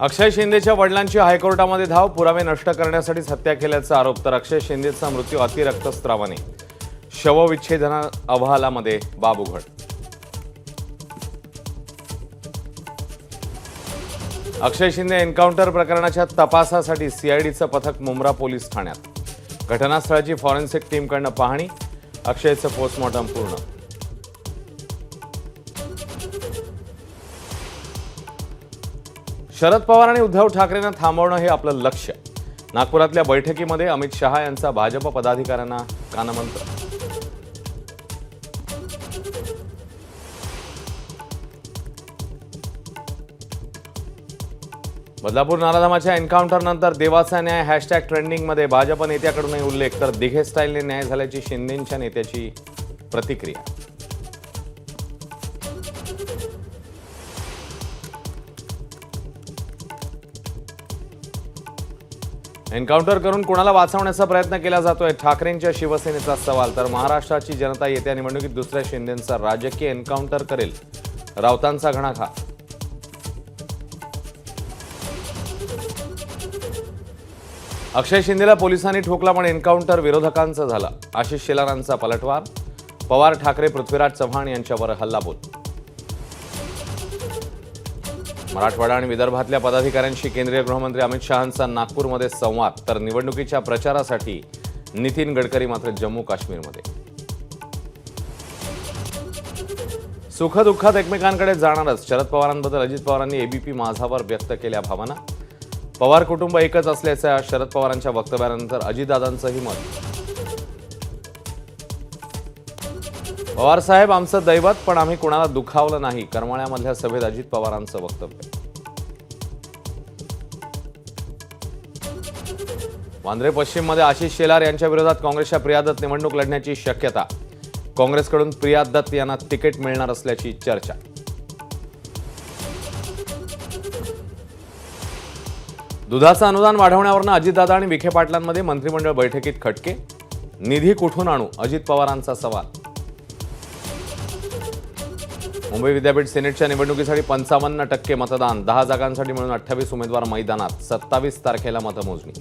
अक्षय शिंदेच्या वडिलांची हायकोर्टामध्ये धाव, पुरावे नष्ट करण्यासाठीच हत्या केल्याचा आरोप, तर अक्षय शिंदेचा मृत्यू अतिरक्तस्रावाने. शवविच्छेदन अहवालामध्ये बाब उघड. अक्षय शिंदे एन्काउंटर प्रकरणाच्या तपासासाठी सीआयडीचं पथक मुंब्रा पोलीस ठाण्यात. घटनास्थळाची फॉरेन्सिक टीमकडून पाहणी, अक्षयचं पोस्टमॉर्टम पूर्ण. शरद पवार आणि उद्धव ठाकरेंना थांबवणं हे आपलं लक्ष्य. नागपुरातल्या बैठकीमध्ये अमित शहा यांचा भाजप पदाधिकाऱ्यांना कानमंत्र. बदलापूर नाराधामाच्या एन्काउंटरनंतर देवाचा न्याय हॅशटॅग ट्रेंडिंगमध्ये. भाजप नेत्याकडूनही उल्लेख, तर दिघे स्टाईलने न्याय झाल्याची शिंदेंच्या नेत्याची प्रतिक्रिया. एन्काउंटर करून कोणाला वाचवण्याचा प्रयत्न केला जातोय, ठाकरेंच्या शिवसेनेचा सवाल. तर महाराष्ट्राची जनता येत्या निवडणुकीत दुसऱ्या शिंदेंचा राजकीय एन्काउंटर करेल, राऊतांचा घणाघात. अक्षय शिंदेला पोलिसांनी ठोकला, पण एन्काउंटर विरोधकांचं झालं. आशिष शेलारांचा पलटवार, पवार ठाकरे पृथ्वीराज चव्हाण यांच्यावर हल्लाबोल. मराठवाडा आणि विदर्भातल्या पदाधिकाऱ्यांशी केंद्रीय गृहमंत्री अमित शहांचा नागपूरमध्ये संवाद. तर निवडणुकीच्या प्रचारासाठी नितीन गडकरी मात्र जम्मू काश्मीरमध्ये. सुखदुःखात एकमेकांकडे जाणारच, शरद पवारांबद्दल अजित पवारांनी एबीपी माझावर व्यक्त केल्या भावना. पवार कुटुंब एकच असल्याच्या शरद पवारांच्या वक्तव्यानंतर अजितदादांचंही मत. पवार साहेब आमचं दैवत, पण आम्ही कुणाला दुखावलं नाही, करमाळ्यामधल्या सभेत अजित पवारांचं वक्तव्य. वांद्रे पश्चिममध्ये आशिष शेलार यांच्या विरोधात काँग्रेसच्या प्रिया दत्त निवडणूक लढण्याची शक्यता. काँग्रेसकडून प्रिया दत्त यांना तिकीट मिळणार असल्याची चर्चा. दुधाचं अनुदान वाढवण्यावरून अजितदादा आणि विखे पाटलांमध्ये मंत्रिमंडळ बैठकीत खटके. निधी कुठून आणू, अजित पवारांचा सवाल. मुंबई विद्यापीठ सिनेटच्या निवडणुकीसाठी 55% मतदान, 10 जागांसाठी मिळून 28 उमेदवार मैदानात. 27 तारखेला मतमोजणी.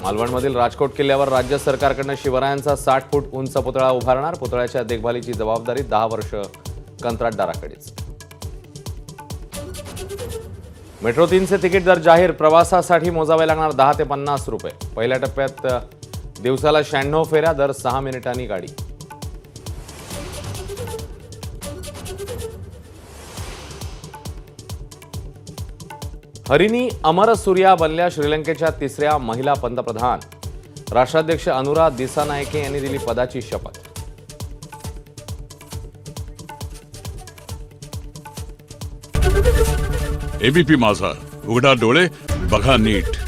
मालवणमधील राजकोट किल्ल्यावर राज्य सरकारकडून शिवरायांचा 60 फूट उंच पुतळा उभारणार. पुतळ्याच्या देखभालीची जबाबदारी 10 वर्ष कंत्राटदाराकडेच. मेट्रो 3चे तिकीट दर जाहीर, प्रवासासाठी मोजावे लागणार 10 ते 50 रुपये. पहिल्या टप्प्यात दिवसाला 96 फेऱ्या, दर 6 मिनिटांनी गाडी. हरिणी अमरसूर्या बनल्या श्रीलंकेच्या 3ऱ्या महिला पंतप्रधान. राष्ट्राध्यक्ष अनुरा दिसानायके यांनी दिली पदाची शपथ. एबीपी माझा, उघडा डोळे बघा नीट.